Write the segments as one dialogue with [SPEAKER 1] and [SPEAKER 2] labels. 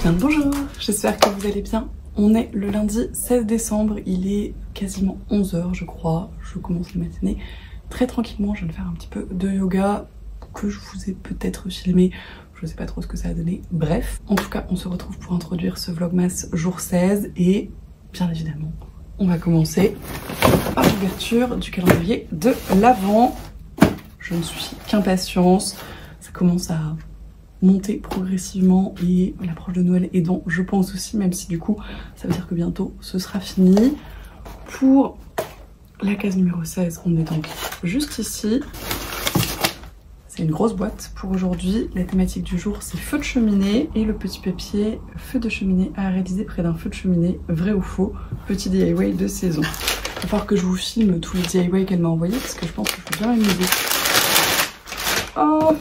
[SPEAKER 1] Bien le bonjour, j'espère que vous allez bien. On est le lundi 16 décembre, il est quasiment 11 h je crois. Je commence la matinée très tranquillement, je viens de faire un petit peu de yoga que je vous ai peut-être filmé. Je sais pas trop ce que ça a donné. Bref, en tout cas, on se retrouve pour introduire ce vlogmas jour 16 et bien évidemment, on va commencer par l'ouverture du calendrier de l'Avent. Je ne suis qu'impatience, ça commence à monter progressivement et l'approche de Noël aidant, je pense aussi, même si du coup, ça veut dire que bientôt ce sera fini. Pour la case numéro 16, on est donc juste ici. C'est une grosse boîte pour aujourd'hui. La thématique du jour, c'est feu de cheminée et le petit papier feu de cheminée à réaliser près d'un feu de cheminée, vrai ou faux, petit DIY de saison. Il va falloir que je vous filme tous les DIY qu'elle m'a envoyés parce que je pense que je peux bien m'amuser. Oh,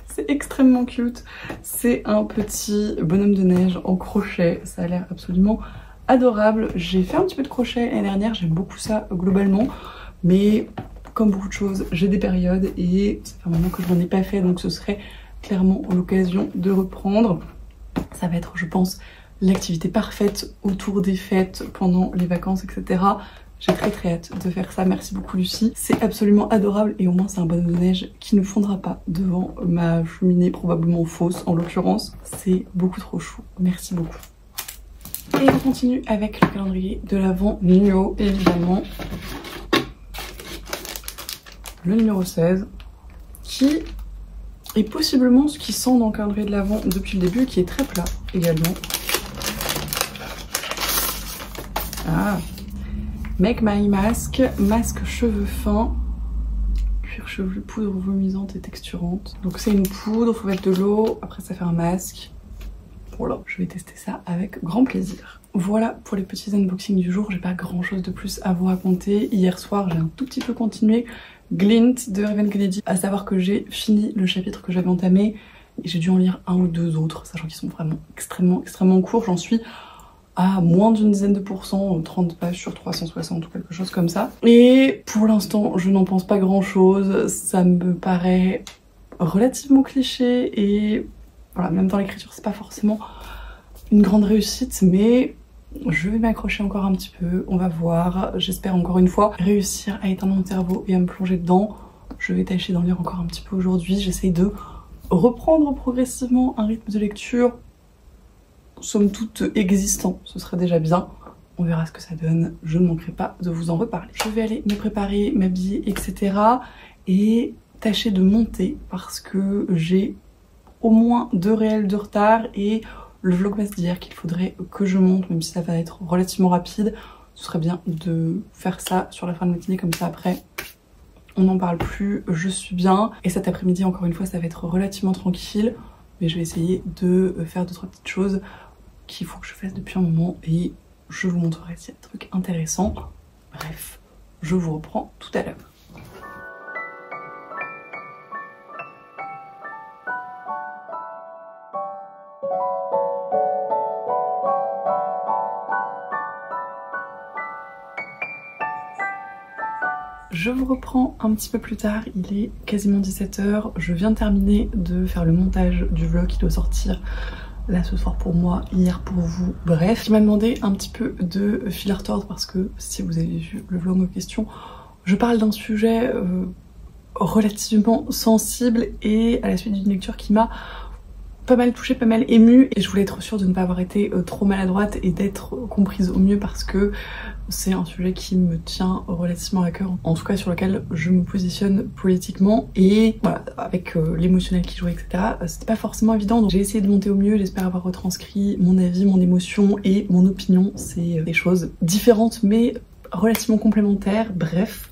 [SPEAKER 1] c'est extrêmement cute. C'est un petit bonhomme de neige en crochet. Ça a l'air absolument adorable. J'ai fait un petit peu de crochet l'année dernière, j'aime beaucoup ça globalement, mais comme beaucoup de choses, j'ai des périodes et ça fait un moment que je n'en ai pas fait, donc ce serait clairement l'occasion de reprendre. Ça va être, je pense, l'activité parfaite autour des fêtes, pendant les vacances, etc. J'ai très hâte de faire ça, merci beaucoup Lucie. C'est absolument adorable et au moins c'est un bonhomme de neige qui ne fondra pas devant ma cheminée, probablement fausse en l'occurrence. C'est beaucoup trop chou, merci beaucoup. Et on continue avec le calendrier de l'Avent Nuo, évidemment. Le numéro 16, qui est possiblement ce qui sent dans le calendrier de l'Avent depuis le début, qui est très plat également. Ah, Make My Mask, masque cheveux fins, cuir chevelu, poudre vomisante et texturante. Donc c'est une poudre, faut mettre de l'eau, après ça fait un masque. Voilà, je vais tester ça avec grand plaisir. Voilà pour les petits unboxings du jour, j'ai pas grand chose de plus à vous raconter. Hier soir j'ai un tout petit peu continué Glint de Raven Kennedy, à savoir que j'ai fini le chapitre que j'avais entamé et j'ai dû en lire un ou deux autres, sachant qu'ils sont vraiment extrêmement courts. J'en suis à moins d'une dizaine de pourcents, 30 pages sur 360 ou quelque chose comme ça. Et pour l'instant, je n'en pense pas grand chose, ça me paraît relativement cliché et voilà, même dans l'écriture c'est pas forcément une grande réussite, mais je vais m'accrocher encore un petit peu, on va voir. J'espère encore une fois réussir à éteindre mon cerveau et à me plonger dedans. Je vais tâcher d'en lire encore un petit peu aujourd'hui, j'essaye de reprendre progressivement un rythme de lecture somme toute existant, ce serait déjà bien. On verra ce que ça donne, je ne manquerai pas de vous en reparler. Je vais aller me préparer, m'habiller, etc. et tâcher de monter parce que j'ai au moins 2 réels de retard et le vlogmas d'hier qu'il faudrait que je monte, même si ça va être relativement rapide. Ce serait bien de faire ça sur la fin de matinée, comme ça après on n'en parle plus, je suis bien. Et cet après-midi encore une fois ça va être relativement tranquille, mais je vais essayer de faire 2-3 petites choses qu'il faut que je fasse depuis un moment et je vous montrerai s'il y a des trucs intéressants. Bref, je vous reprends tout à l'heure. Je vous reprends un petit peu plus tard, il est quasiment 17 h. Je viens de terminer de faire le montage du vlog qui doit sortir là ce soir pour moi, hier pour vous. Bref, il m'a demandé un petit peu de fil à retordre parce que si vous avez vu le vlog en question, je parle d'un sujet relativement sensible et à la suite d'une lecture qui m'a pas mal touchée, pas mal émue, et je voulais être sûre de ne pas avoir été trop maladroite et d'être comprise au mieux parce que c'est un sujet qui me tient relativement à cœur, en tout cas sur lequel je me positionne politiquement, et voilà, avec l'émotionnel qui jouait, etc. C'était pas forcément évident, donc j'ai essayé de monter au mieux. J'espère avoir retranscrit mon avis, mon émotion et mon opinion. C'est des choses différentes mais relativement complémentaires. Bref,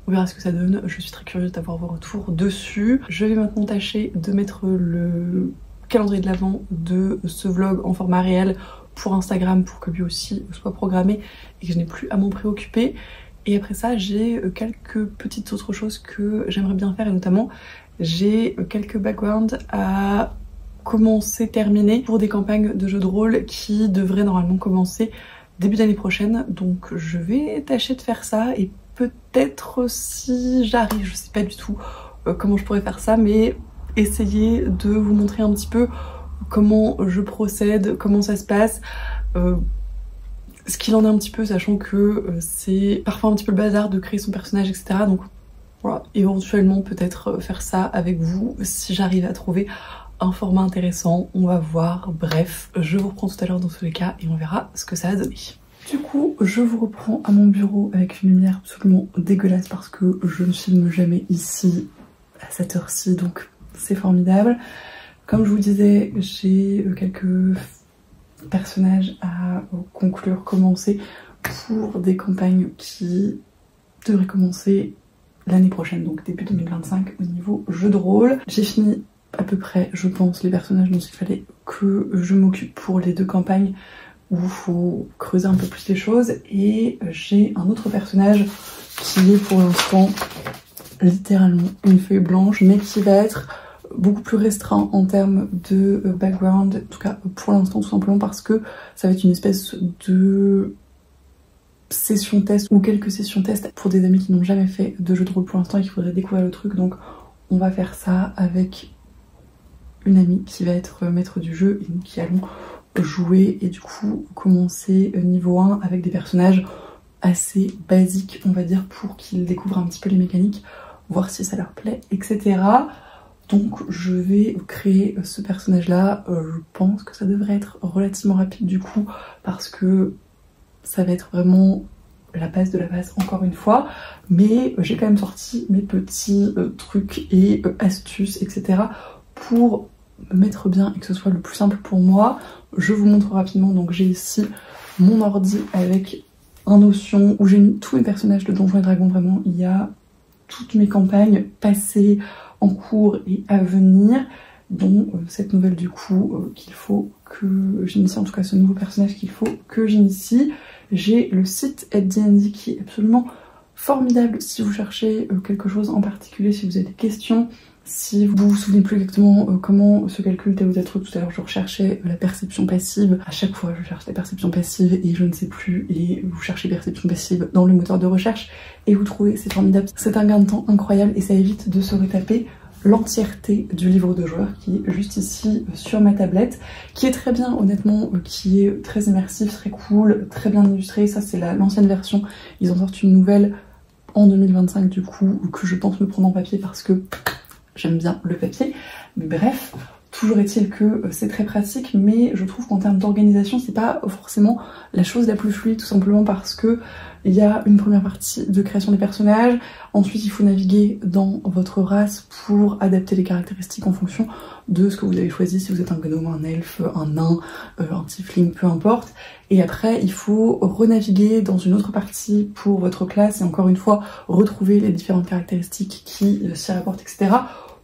[SPEAKER 1] on verra ce que ça donne, je suis très curieuse d'avoir vos retours dessus. Je vais maintenant tâcher de mettre le calendrier de l'Avent de ce vlog en format réel pour Instagram pour que lui aussi soit programmé et que je n'ai plus à m'en préoccuper. Et après ça, j'ai quelques petites autres choses que j'aimerais bien faire, et notamment j'ai quelques backgrounds à commencer, terminer pour des campagnes de jeux de rôle qui devraient normalement commencer début d'année prochaine. Donc je vais tâcher de faire ça et peut-être si j'arrive, je sais pas du tout comment je pourrais faire ça, mais essayer de vous montrer un petit peu comment je procède, comment ça se passe, ce qu'il en est un petit peu, sachant que c'est parfois un petit peu le bazar de créer son personnage, etc. Donc voilà, éventuellement peut-être faire ça avec vous si j'arrive à trouver un format intéressant, on va voir. Bref, je vous reprends tout à l'heure dans tous les cas et on verra ce que ça a donné. Du coup, je vous reprends à mon bureau avec une lumière absolument dégueulasse parce que je ne filme jamais ici à cette heure-ci, donc c'est formidable. Comme je vous disais, j'ai quelques personnages à conclure, commencer pour des campagnes qui devraient commencer l'année prochaine, donc début 2025 au niveau jeu de rôle. J'ai fini à peu près, je pense, les personnages dont il fallait que je m'occupe pour les 2 campagnes où il faut creuser un peu plus les choses, et j'ai un autre personnage qui est pour l'instant littéralement une feuille blanche, mais qui va être beaucoup plus restreint en termes de background, en tout cas pour l'instant, tout simplement parce que ça va être une espèce de session test ou quelques sessions test pour des amis qui n'ont jamais fait de jeu de rôle pour l'instant et qui voudraient découvrir le truc. Donc on va faire ça avec une amie qui va être maître du jeu et nous qui allons jouer et du coup commencer niveau 1 avec des personnages assez basiques, on va dire, pour qu'ils découvrent un petit peu les mécaniques, voir si ça leur plaît, etc. Donc je vais créer ce personnage là, je pense que ça devrait être relativement rapide du coup parce que ça va être vraiment la base de la base encore une fois, mais j'ai quand même sorti mes petits trucs et astuces, etc. pour me mettre bien et que ce soit le plus simple pour moi. Je vous montre rapidement, donc j'ai ici mon ordi avec un Notion où j'ai mis tous mes personnages de Donjons et Dragons, vraiment il y a toutes mes campagnes passées, en cours et à venir, dont cette nouvelle du coup qu'il faut que j'initie, en tout cas ce nouveau personnage qu'il faut que j'initie. J'ai le site @D&D qui est absolument formidable si vous cherchez quelque chose en particulier, si vous avez des questions, si vous vous souvenez plus exactement comment se calcule tel ou tel truc. Tout à l'heure je recherchais la perception passive, à chaque fois je cherche la perception passive et je ne sais plus, et vous cherchez perception passive dans le moteur de recherche et vous trouvez, c'est formidable. C'est un gain de temps incroyable et ça évite de se retaper l'entièreté du livre de joueurs qui est juste ici sur ma tablette, qui est très bien honnêtement, qui est très immersif, très cool, très bien illustré. Ça c'est l'ancienne version, ils en sortent une nouvelle en 2025 du coup, que je pense me prendre en papier parce que j'aime bien le papier. Mais bref, toujours est-il que c'est très pratique, mais je trouve qu'en termes d'organisation c'est pas forcément la chose la plus fluide, tout simplement parce que il y a une première partie de création des personnages, ensuite il faut naviguer dans votre race pour adapter les caractéristiques en fonction de ce que vous avez choisi, si vous êtes un gnome, un elfe, un nain, un tiefling, peu importe. Et après il faut renaviguer dans une autre partie pour votre classe et encore une fois retrouver les différentes caractéristiques qui s'y rapportent, etc.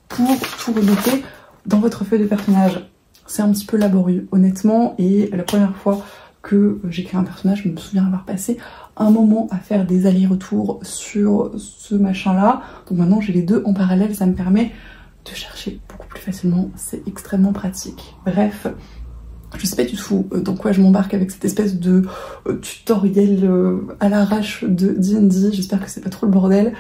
[SPEAKER 1] pour tout renoter dans votre feuille de personnage. C'est un petit peu laborieux honnêtement, et la première fois que j'ai créé un personnage, je me souviens avoir passé un moment à faire des allers-retours sur ce machin là. Donc maintenant j'ai les deux en parallèle, ça me permet de chercher beaucoup plus facilement, c'est extrêmement pratique. Bref, je sais pas du tout dans quoi je m'embarque avec cette espèce de tutoriel à l'arrache de D&D, j'espère que c'est pas trop le bordel.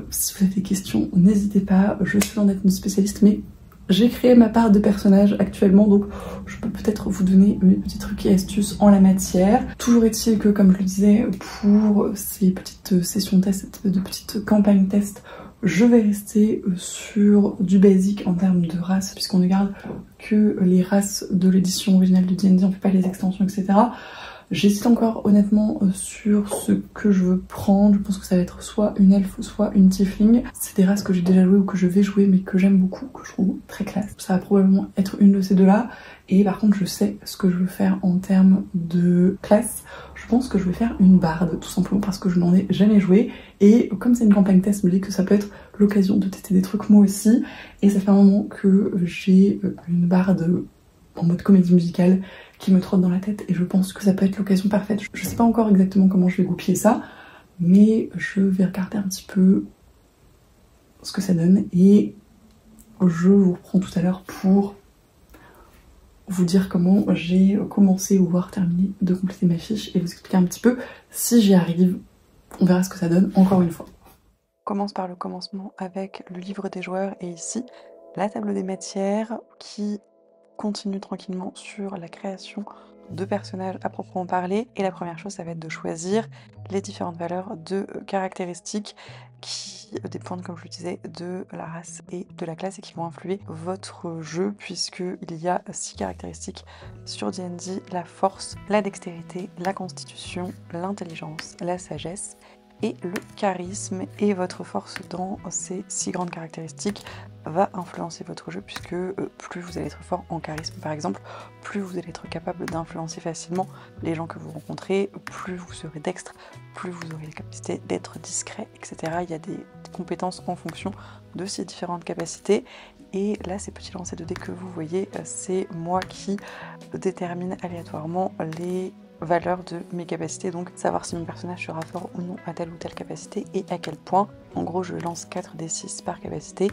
[SPEAKER 1] Si vous avez des questions, n'hésitez pas, je suis loin d'être une spécialiste, mais j'ai créé ma part de personnage actuellement, donc je peux peut-être vous donner mes petits trucs et astuces en la matière. Toujours est-il que, comme je le disais, pour ces petites sessions test, de petites campagnes test, je vais rester sur du basique en termes de race, puisqu'on ne garde que les races de l'édition originale de D&D, on fait pas les extensions, etc. J'hésite encore honnêtement sur ce que je veux prendre. Je pense que ça va être soit une elfe, soit une tiefling. C'est des races que j'ai déjà joué ou que je vais jouer, mais que j'aime beaucoup, que je trouve très classe. Ça va probablement être une de ces deux-là. Et par contre, je sais ce que je veux faire en termes de classe. Je pense que je vais faire une barde, tout simplement parce que je n'en ai jamais joué. Et comme c'est une campagne test, je me dis que ça peut être l'occasion de tester des trucs moi aussi. Et ça fait un moment que j'ai une barde en mode comédie musicale qui me trotte dans la tête, et je pense que ça peut être l'occasion parfaite. Je sais pas encore exactement comment je vais goupiller ça, mais je vais regarder un petit peu ce que ça donne et je vous reprends tout à l'heure pour vous dire comment j'ai commencé ou voire terminé de compléter ma fiche et vous expliquer un petit peu si j'y arrive. On verra ce que ça donne encore une fois. On commence par le commencement avec le livre des joueurs et ici la table des matières qui continue tranquillement sur la création de personnages à proprement parler. Et la première chose, ça va être de choisir les différentes valeurs de caractéristiques qui dépendent, comme je le disais, de la race et de la classe et qui vont influer votre jeu, puisqu'il y a 6 caractéristiques sur D&D: la force, la dextérité, la constitution, l'intelligence, la sagesse et le charisme. Et votre force dans ces 6 grandes caractéristiques va influencer votre jeu, puisque plus vous allez être fort en charisme par exemple, plus vous allez être capable d'influencer facilement les gens que vous rencontrez, plus vous serez dextre, plus vous aurez la capacité d'être discret, etc. Il y a des compétences en fonction de ces différentes capacités. Et là, ces petits lancers de dés que vous voyez, c'est moi qui détermine aléatoirement les valeur de mes capacités, donc savoir si mon personnage sera fort ou non à telle ou telle capacité et à quel point. En gros, je lance 4d6 par capacité,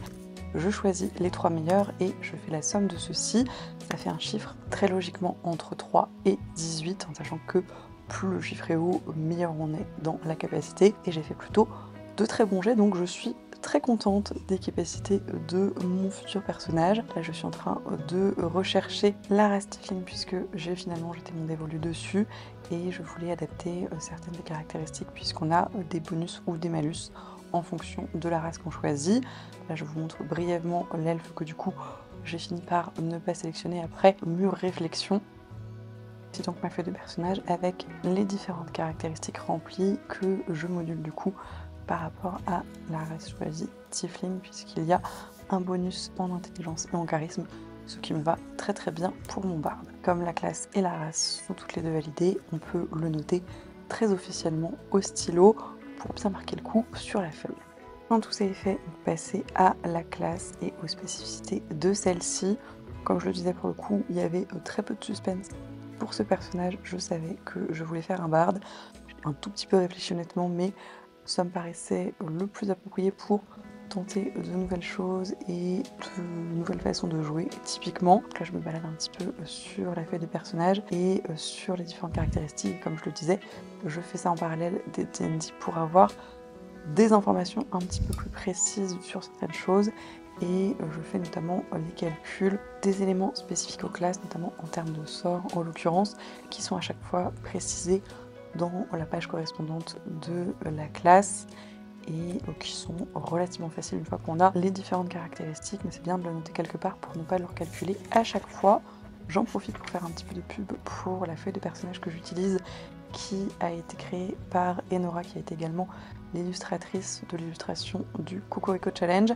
[SPEAKER 1] je choisis les 3 meilleurs et je fais la somme de ceux-ci. Ça fait un chiffre très logiquement entre 3 et 18, en sachant que plus le chiffre est haut, meilleur on est dans la capacité. Et j'ai fait plutôt de très bons jets, donc je suis très contente des capacités de mon futur personnage. Là, je suis en train de rechercher la race Tiefling, puisque j'ai finalement jeté mon dévolu dessus et je voulais adapter certaines des caractéristiques, puisqu'on a des bonus ou des malus en fonction de la race qu'on choisit. Là, je vous montre brièvement l'elfe que du coup j'ai fini par ne pas sélectionner après mûre réflexion. C'est donc ma feuille de personnage avec les différentes caractéristiques remplies que je module du coup par rapport à la race choisie Tiefling, puisqu'il y a un bonus en intelligence et en charisme, ce qui me va très très bien pour mon barde. Comme la classe et la race sont toutes les deux validées, on peut le noter très officiellement au stylo pour bien marquer le coup sur la feuille. Quand tout ça est fait, on peut passer à la classe et aux spécificités de celle-ci. Comme je le disais, pour le coup, il y avait très peu de suspense pour ce personnage. Je savais que je voulais faire un barde. J'ai un tout petit peu réfléchi honnêtement, mais ça me paraissait le plus approprié pour tenter de nouvelles choses et de nouvelles façons de jouer. Typiquement, là je me balade un petit peu sur la feuille des personnages et sur les différentes caractéristiques. Comme je le disais, je fais ça en parallèle des D&D pour avoir des informations un petit peu plus précises sur certaines choses. Et je fais notamment les calculs des éléments spécifiques aux classes, notamment en termes de sorts en l'occurrence, qui sont à chaque fois précisés dans la page correspondante de la classe et qui sont relativement faciles une fois qu'on a les différentes caractéristiques, mais c'est bien de le noter quelque part pour ne pas le recalculer à chaque fois. J'en profite pour faire un petit peu de pub pour la feuille de personnage que j'utilise, qui a été créée par Enora, qui a été également l'illustratrice de l'illustration du Cocorico Challenge.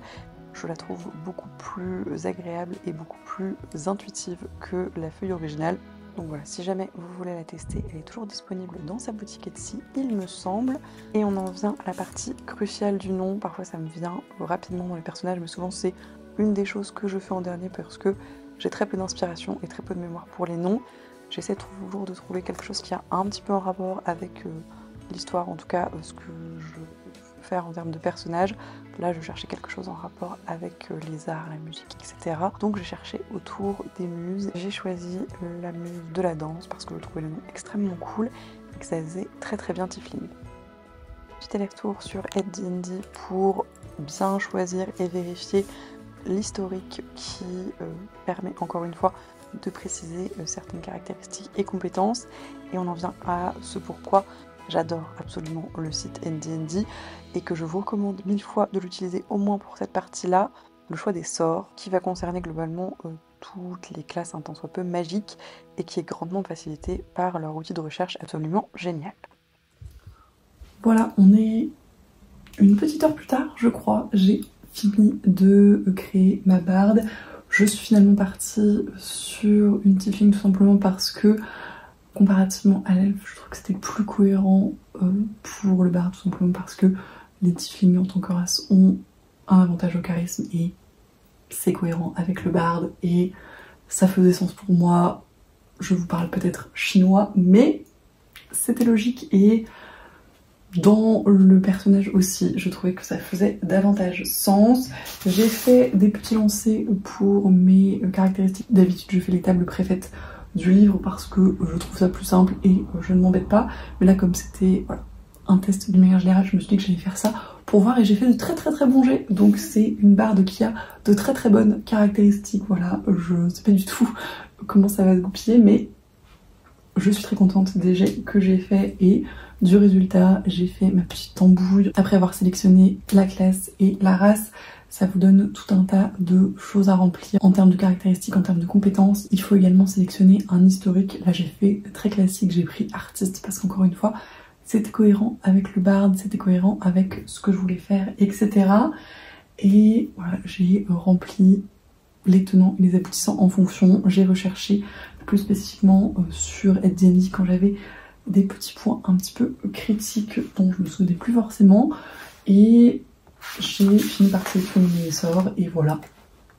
[SPEAKER 1] Je la trouve beaucoup plus agréable et beaucoup plus intuitive que la feuille originale. Donc voilà, si jamais vous voulez la tester, elle est toujours disponible dans sa boutique Etsy, il me semble. Et on en vient à la partie cruciale du nom. Parfois ça me vient rapidement dans les personnages, mais souvent c'est une des choses que je fais en dernier parce que j'ai très peu d'inspiration et très peu de mémoire pour les noms. J'essaie toujours de trouver quelque chose qui a un petit peu en rapport avec l'histoire, en tout cas ce que je veux faire en termes de personnages. Là je cherchais quelque chose en rapport avec les arts, la musique, etc. Donc j'ai cherché autour des muses. J'ai choisi la muse de la danse parce que je trouvais le nom extrêmement cool et que ça faisait très très bien Tiefling. Petit aller-retour sur AddD&D pour bien choisir et vérifier l'historique qui permet encore une fois de préciser certaines caractéristiques et compétences. Et on en vient à ce pourquoi j'adore absolument le site AddD&D et que je vous recommande 1000 fois de l'utiliser au moins pour cette partie-là, le choix des sorts qui va concerner globalement toutes les classes un tant soit peu magiques et qui est grandement facilité par leur outil de recherche absolument génial. Voilà, on est une petite heure plus tard, je crois. J'ai fini de créer ma barde. Je suis finalement partie sur une Tiefling tout simplement parce que comparativement à l'elfe, je trouve que c'était plus cohérent pour le barde, tout simplement parce que les Tieflings en tant que race ont un avantage au charisme et c'est cohérent avec le barde et ça faisait sens pour moi. Je vous parle peut-être chinois, mais c'était logique et dans le personnage aussi, je trouvais que ça faisait davantage sens. J'ai fait des petits lancers pour mes caractéristiques. D'habitude, je fais les tables préfaites du livre parce que je trouve ça plus simple et je ne m'embête pas. Mais là, comme c'était voilà, un test d'une manière générale, je me suis dit que j'allais faire ça pour voir et j'ai fait de très bons jets. Donc c'est une barde qui a de très bonnes caractéristiques. Voilà, je sais pas du tout comment ça va se goupiller, mais je suis très contente des jets que j'ai fait et du résultat. J'ai fait ma petite tambouille après avoir sélectionné la classe et la race. Ça vous donne tout un tas de choses à remplir en termes de caractéristiques, en termes de compétences. Il faut également sélectionner un historique. Là j'ai fait très classique, j'ai pris artiste parce qu'encore une fois c'était cohérent avec le barde, c'était cohérent avec ce que je voulais faire, etc. Et voilà, j'ai rempli les tenants et les aboutissants en fonction. J'ai recherché plus spécifiquement sur AdD&D quand j'avais des petits points un petit peu critiques dont je me souvenais plus forcément. Et j'ai fini par sélectionner mes sorts et voilà,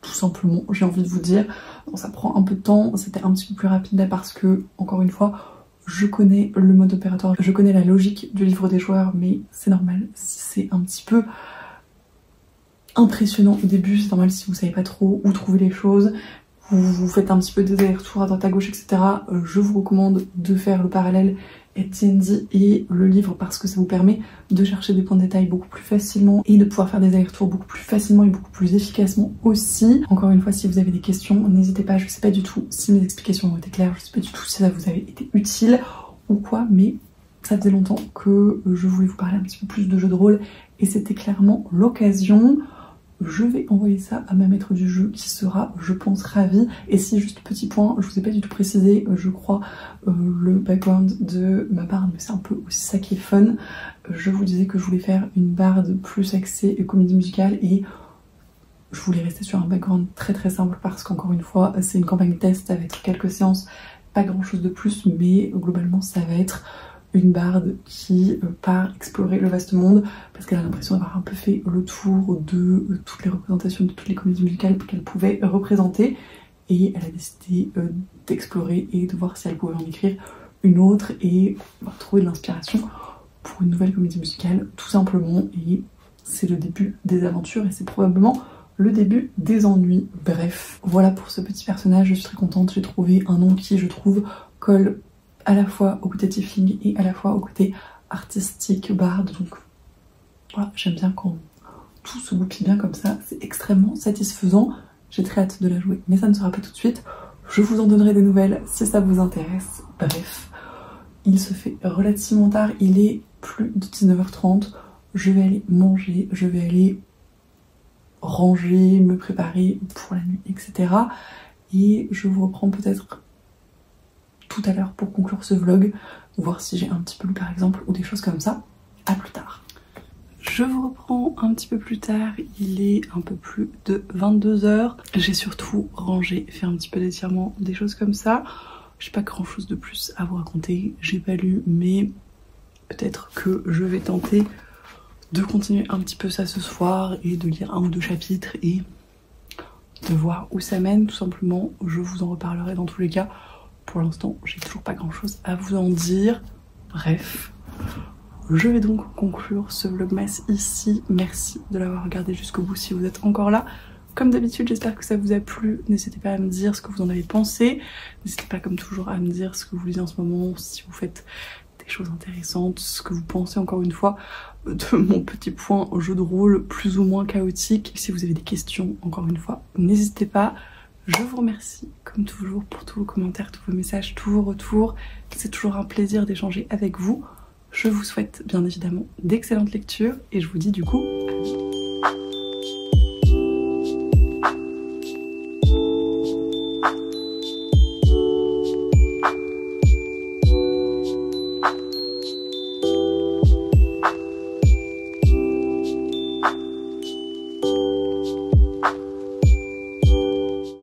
[SPEAKER 1] tout simplement, j'ai envie de vous dire. Bon, ça prend un peu de temps, c'était un petit peu plus rapide là parce que, encore une fois, je connais le mode opératoire, je connais la logique du livre des joueurs, mais c'est normal si c'est un petit peu impressionnant au début, c'est normal si vous savez pas trop où trouver les choses, vous faites un petit peu des allers-retours à droite à gauche, etc. Je vous recommande de faire le parallèle AdD&D et le livre parce que ça vous permet de chercher des points de détail beaucoup plus facilement et de pouvoir faire des allers-retours beaucoup plus facilement et beaucoup plus efficacement aussi. Encore une fois, si vous avez des questions, n'hésitez pas, je sais pas du tout si mes explications ont été claires, je sais pas du tout si ça vous avait été utile ou quoi, mais ça faisait longtemps que je voulais vous parler un petit peu plus de jeux de rôle et c'était clairement l'occasion. Je vais envoyer ça à ma maître du jeu qui sera, je pense, ravie. Et si, juste petit point, je vous ai pas du tout précisé, je crois, le background de ma barde, mais c'est un peu aussi ça qui est fun. Je vous disais que je voulais faire une barde plus axée comédie musicale et je voulais rester sur un background très simple parce qu'encore une fois, c'est une campagne test, ça va être quelques séances, pas grand chose de plus, mais globalement ça va être une barde qui part explorer le vaste monde parce qu'elle a l'impression d'avoir un peu fait le tour de toutes les représentations, de toutes les comédies musicales qu'elle pouvait représenter et elle a décidé d'explorer et de voir si elle pouvait en écrire une autre et trouver de l'inspiration pour une nouvelle comédie musicale tout simplement. Et c'est le début des aventures et c'est probablement le début des ennuis. Bref, voilà pour ce petit personnage, je suis très contente, j'ai trouvé un nom qui je trouve colle à la fois au côté tiefling et à la fois au côté artistique, barde, donc voilà, j'aime bien quand tout se goupille bien comme ça, c'est extrêmement satisfaisant, j'ai très hâte de la jouer, mais ça ne sera pas tout de suite, je vous en donnerai des nouvelles si ça vous intéresse. Bref, il se fait relativement tard, il est plus de 19h30, je vais aller manger, je vais aller ranger, me préparer pour la nuit, etc. Et je vous reprends peut-être tout à l'heure pour conclure ce vlog, voir si j'ai un petit peu lu par exemple ou des choses comme ça. À plus tard. Je vous reprends un petit peu plus tard, il est un peu plus de 22h. J'ai surtout rangé, fait un petit peu d'étirement, des choses comme ça. J'ai pas grand chose de plus à vous raconter, j'ai pas lu, mais peut-être que je vais tenter de continuer un petit peu ça ce soir et de lire un ou deux chapitres et de voir où ça mène tout simplement. Je vous en reparlerai dans tous les cas. Pour l'instant, j'ai toujours pas grand chose à vous en dire. Bref, je vais donc conclure ce vlogmas ici. Merci de l'avoir regardé jusqu'au bout si vous êtes encore là. Comme d'habitude, j'espère que ça vous a plu. N'hésitez pas à me dire ce que vous en avez pensé. N'hésitez pas comme toujours à me dire ce que vous lisez en ce moment, si vous faites des choses intéressantes, ce que vous pensez encore une fois de mon petit point jeu de rôle plus ou moins chaotique. Si vous avez des questions, encore une fois, n'hésitez pas. Je vous remercie comme toujours pour tous vos commentaires, tous vos messages, tous vos retours. C'est toujours un plaisir d'échanger avec vous. Je vous souhaite bien évidemment d'excellentes lectures et je vous dis du coup